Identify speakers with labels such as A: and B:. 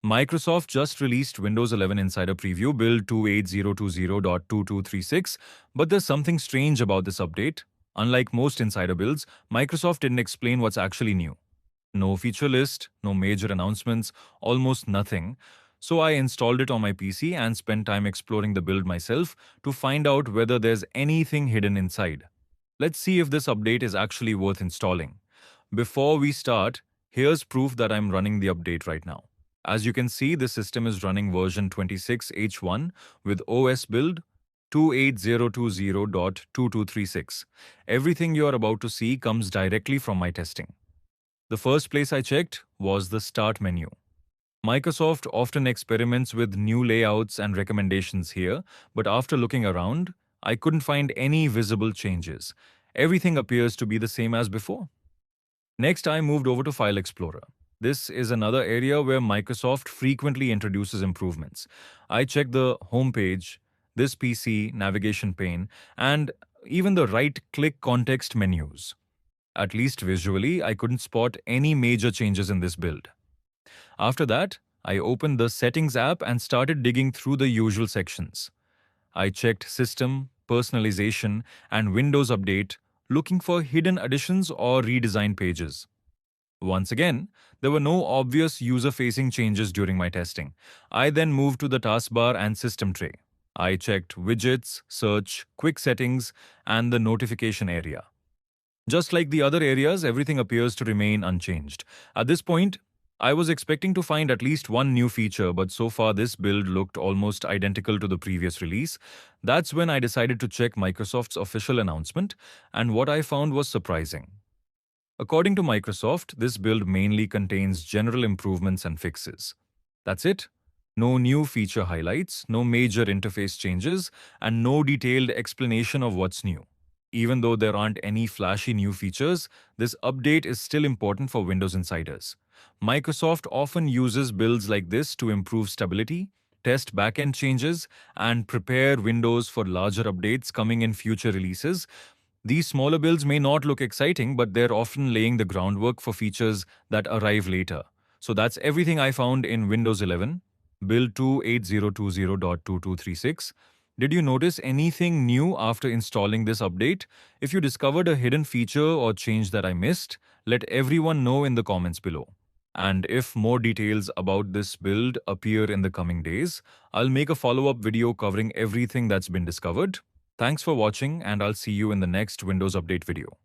A: Microsoft just released Windows 11 Insider Preview build 28020.2236, but there's something strange about this update. Unlike most Insider builds, Microsoft didn't explain what's actually new. No feature list, no major announcements, almost nothing. So I installed it on my PC and spent time exploring the build myself to find out whether there's anything hidden inside. Let's see if this update is actually worth installing. Before we start, here's proof that I'm running the update right now. As you can see, the system is running version 26H1 with OS build 28020.2236. Everything you are about to see comes directly from my testing. The first place I checked was the Start menu. Microsoft often experiments with new layouts and recommendations here, but after looking around, I couldn't find any visible changes. Everything appears to be the same as before. Next, I moved over to File Explorer. This is another area where Microsoft frequently introduces improvements. I checked the home page, this PC, navigation pane, and even the right-click context menus. At least visually, I couldn't spot any major changes in this build. After that, I opened the Settings app and started digging through the usual sections. I checked System, Personalization, and Windows Update, looking for hidden additions or redesigned pages. Once again, there were no obvious user-facing changes during my testing. I then moved to the Taskbar and System tray. I checked Widgets, Search, Quick Settings, and the Notification area. Just like the other areas, everything appears to remain unchanged. At this point, I was expecting to find at least one new feature, but so far this build looked almost identical to the previous release. That's when I decided to check Microsoft's official announcement, and what I found was surprising. According to Microsoft, this build mainly contains general improvements and fixes. That's it. No new feature highlights, no major interface changes, and no detailed explanation of what's new. Even though there aren't any flashy new features, this update is still important for Windows insiders. Microsoft often uses builds like this to improve stability, test backend changes, and prepare Windows for larger updates coming in future releases. These smaller builds may not look exciting, but they're often laying the groundwork for features that arrive later. So that's everything I found in Windows 11, build 28020.2236. Did you notice anything new after installing this update? If you discovered a hidden feature or change that I missed, let everyone know in the comments below. And if more details about this build appear in the coming days, I'll make a follow-up video covering everything that's been discovered. Thanks for watching, and I'll see you in the next Windows Update video.